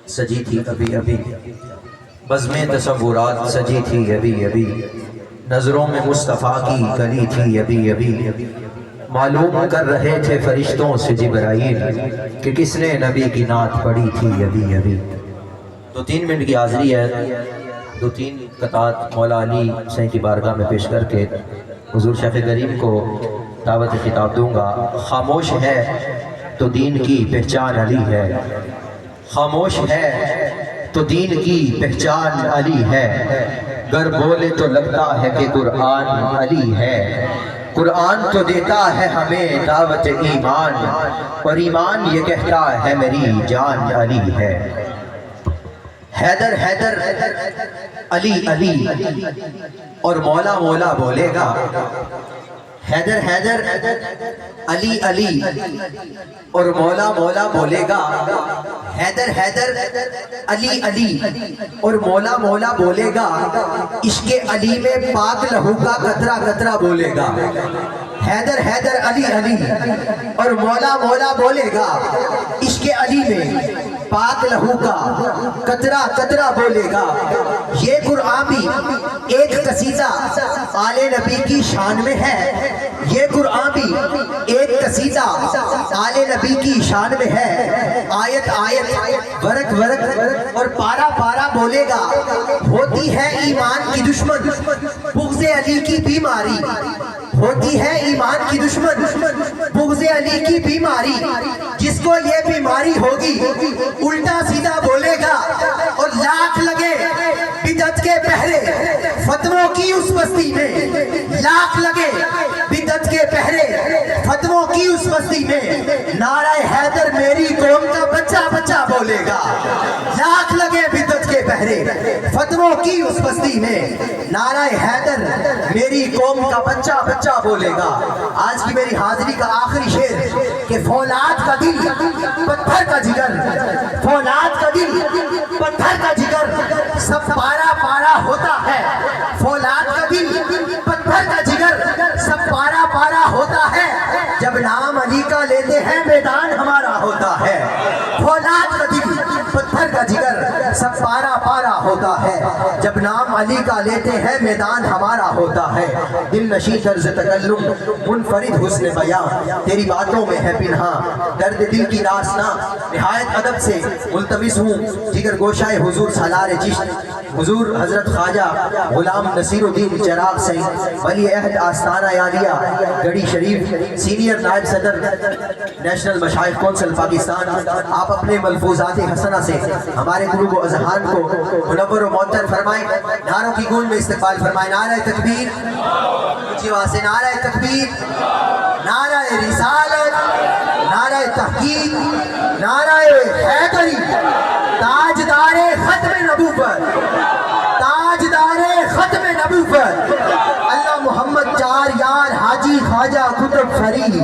سجی تھی ابھی ابھی، بزمیں تصورات سجی تھی ابھی ابھی، نظروں میں مصطفیٰ کی کلی تھی ابھی ابھی، معلوم کر رہے تھے فرشتوں سے جبرائیل کہ کس نے نبی کی نعت پڑھی تھی ابھی ابھی۔ 2-3 منٹ کی حاضری ہے، 2-3 قطعات مولا علی حسین کی بارگاہ میں پیش کر کے حضور شیخ کریم کو دعوت خطاب دوں گا۔ خاموش ہے تو دین کی پہچان علی ہے، خاموش ہے تو دین کی پہچان علی ہے، گر بولے تو لگتا ہے کہ قرآن علی ہے، قرآن تو دیتا ہے ہمیں دعوت ایمان، اور ایمان یہ کہتا ہے میری جان علی ہے۔ حیدر حیدر علی علی اور مولا مولا بولے گا، حیدر حیدر علی علی اور مولا مولا بولے گا، حیدر حیدر علی علی اور مولا مولا بولے گا، عشق علی میں پاک لہو کا قطرہ قطرہ بولے گا۔ حیدر حیدر علی علی اور مولا مولا بولے گا، عشق علی میں پاک لہو کا قطرہ قطرہ بولے گا۔ یہ قرآن بھی ایک قصیدہ آل نبی کی شان میں ہے، یہ قرآن بھی ایک قصیدہ آل نبی کی شان میں ہے، آیت آیت ورق ورق اور پارا پارا بولے گا۔ ہوتی ہے ایمان کی دشمن بغض علی کی بیماری، ہوتی ہے ایمان کی دشمن بغض علی کی بیماری، جس کو یہ بیماری ہوگی الٹا سیدھا بولے گا، اور لاکھ لگے بدعت کے پہرے فتووں کی اس بستی میں، لاکھ لگے بدعت کے پہرے فتووں کی اس بستی میں، نعرہ حیدر میری قوم کا بچہ بچہ بولے گا۔ لاکھ لگے بدعت کے پہرے فتووں کی اس بستی میں، نعرہ حیدر میری قوم کا بچہ بچہ بولے گا۔ آج کی میری حاضری کا آخری شعر کہ فولاد کا دل پتھر کا جگر، فولاد کا دل پتھر کا جگر سب پارا پارا ہوتا ہے، فولاد کا دل پتھر کا جگر سب پارا پارا ہوتا ہے، جب نام علی کا لیتے ہیں میدان ہمارا ہوتا ہے۔ فولاد کا دل پتھر کا جگر سب پارا پارا ہوتا ہے، جب نام علی کا لیتے ہیں میدان ہمارا ہوتا ہے۔ دل نشیں طرز تکلم منفرد حسن بیان، تیری باتوں میں ہے پنہاں درد دل کی داستاں، نہایت ادب سے ملتمس ہوں جگر گوشہ حضور سالار چشت حضور حضرت خواجہ غلام نصیر الدین چراغ سنگھ ولی عہد آستانہ عالیہ گڑھی شریف، سینئر نائب صدر نیشنل مشائخ کونسل پاکستان، آپ اپنے ملفوظات حسنہ سے ہمارے قلوب و اذہان کو منور و معطر فرمائیں۔ نعروں کی گونج میں استقبال فرمائیں۔ نعرہ تکبیر، اونچی آواز سے نعرہ تکبیر، نعرہ رسالت، نعرہ تحقیق، نعرہ حیدری، تاجدار ختم نبوت، تاجدار ختم نبوت، اللہ محمد چار یار حاجی خواجہ قطب فرید۔